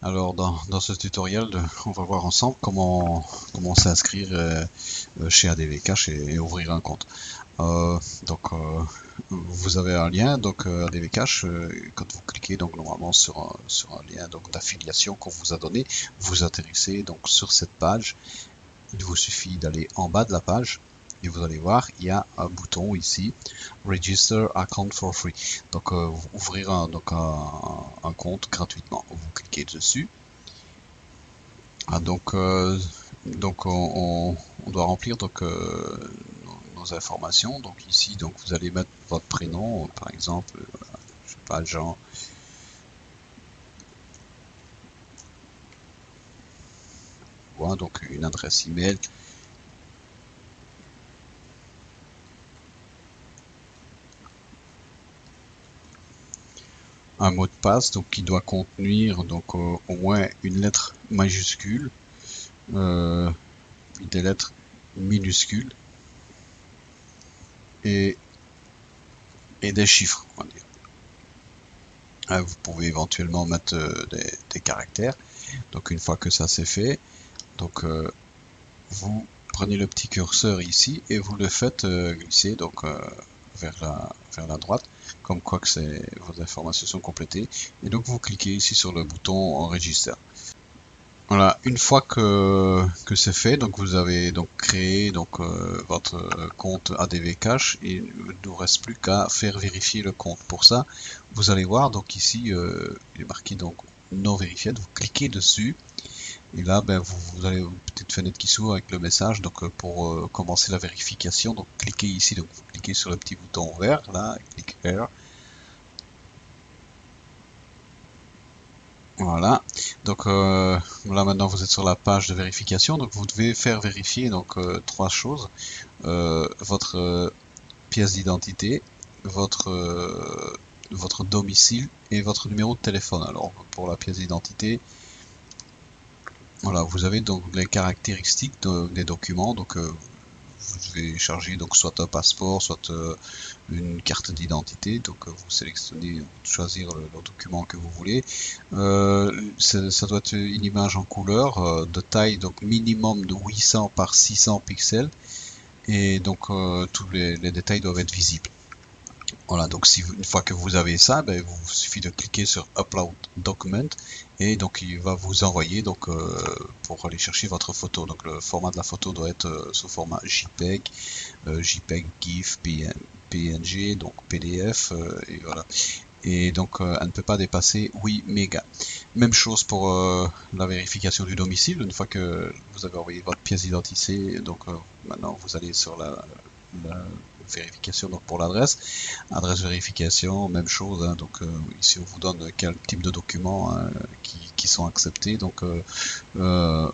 Alors dans ce tutoriel, on va voir ensemble comment s'inscrire chez ADV Cash et ouvrir un compte. Donc vous avez un lien donc ADV Cash, quand vous cliquez donc normalement sur un lien donc d'affiliation qu'on vous a donné, vous atterrissez donc sur cette page. Il vous suffit d'aller en bas de la page et vous allez voir, il y a un bouton ici, Register Account for Free. Donc ouvrir un compte gratuitement. Vous cliquez dessus. Ah, donc on doit remplir donc nos informations. Donc ici, donc vous allez mettre votre prénom, par exemple, je sais pas, Jean. Voilà, donc une adresse email. Un mot de passe donc qui doit contenir donc au moins une lettre majuscule, euh, des lettres minuscules et, et des chiffres, on va dire. Vous pouvez éventuellement mettre des caractères. Donc une fois que ça c'est fait, donc vous prenez le petit curseur ici et vous le faites glisser donc vers la droite, comme quoi que vos informations sont complétées. Et donc vous cliquez ici sur le bouton Enregister. Voilà, une fois que c'est fait, donc vous avez donc créé donc votre compte ADV Cash et il ne nous reste plus qu'à faire vérifier le compte. Pour ça, vous allez voir donc ici il est marqué donc non vérifié. Vous cliquez dessus et là ben vous avez une petite fenêtre qui s'ouvre avec le message. Donc pour commencer la vérification, donc cliquez ici, donc vous cliquez sur le petit bouton vert là, click here. Voilà, donc là maintenant vous êtes sur la page de vérification, donc vous devez faire vérifier donc trois choses. Votre pièce d'identité, votre domicile et votre numéro de téléphone. Alors pour la pièce d'identité, voilà, vous avez donc les caractéristiques des documents, donc vous devez charger donc soit un passeport, soit une carte d'identité. Donc vous sélectionnez, choisir le document que vous voulez. Ça doit être une image en couleur de taille donc minimum de 800 par 600 pixels et donc tous les détails doivent être visibles. Voilà, donc une fois que vous avez ça, ben, il suffit de cliquer sur Upload Document et donc il va vous envoyer donc pour aller chercher votre photo. Donc le format de la photo doit être sous format JPEG, JPEG, GIF, PNG, donc PDF et voilà. Et donc elle ne peut pas dépasser 8 mégas. Même chose pour la vérification du domicile. Une fois que vous avez envoyé votre pièce d'identité, donc maintenant vous allez sur la vérification donc pour l'adresse. Adresse vérification, même chose. Hein, donc ici on vous donne quel type de documents hein, qui sont acceptés. Donc un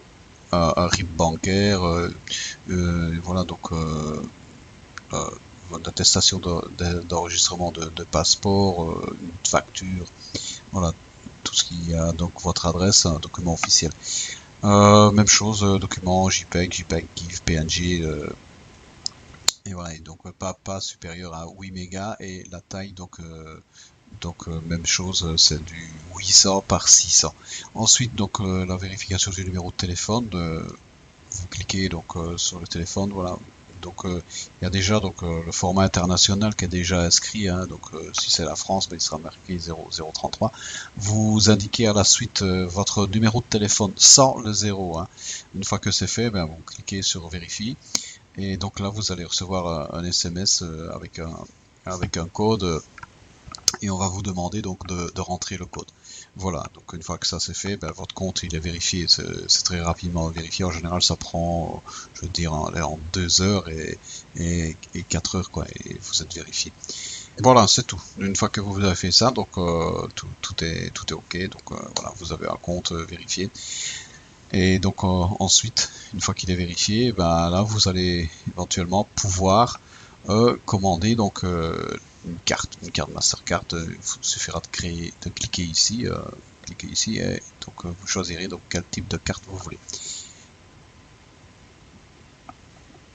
RIB bancaire, voilà donc d'attestation d'enregistrement de passeport, une facture, voilà tout ce qui a donc votre adresse, un document officiel. Même chose, document JPEG, GIF, PNG, et voilà, et donc pas supérieur à 8 mégas et la taille donc même chose, c'est du 800 par 600. Ensuite donc la vérification du numéro de téléphone, vous cliquez donc sur le téléphone, voilà. Donc il y a déjà donc le format international qui est déjà inscrit, hein, donc si c'est la France, ben, il sera marqué 0033. Vous indiquez à la suite votre numéro de téléphone sans le 0. Hein. Une fois que c'est fait, ben, vous cliquez sur vérifie et donc là vous allez recevoir un SMS avec un code et on va vous demander donc de rentrer le code. Voilà, donc une fois que ça c'est fait, ben, votre compte il est vérifié, c'est très rapidement vérifié. En général, ça prend, je veux dire, en 2 heures et 4 heures, quoi, et vous êtes vérifié. Voilà, c'est tout. Une fois que vous avez fait ça, donc tout est ok. Donc voilà, vous avez un compte vérifié. Et donc ensuite, une fois qu'il est vérifié, ben là vous allez éventuellement pouvoir commander donc une carte Mastercard. Il vous suffira de cliquer ici et donc vous choisirez donc quel type de carte vous voulez.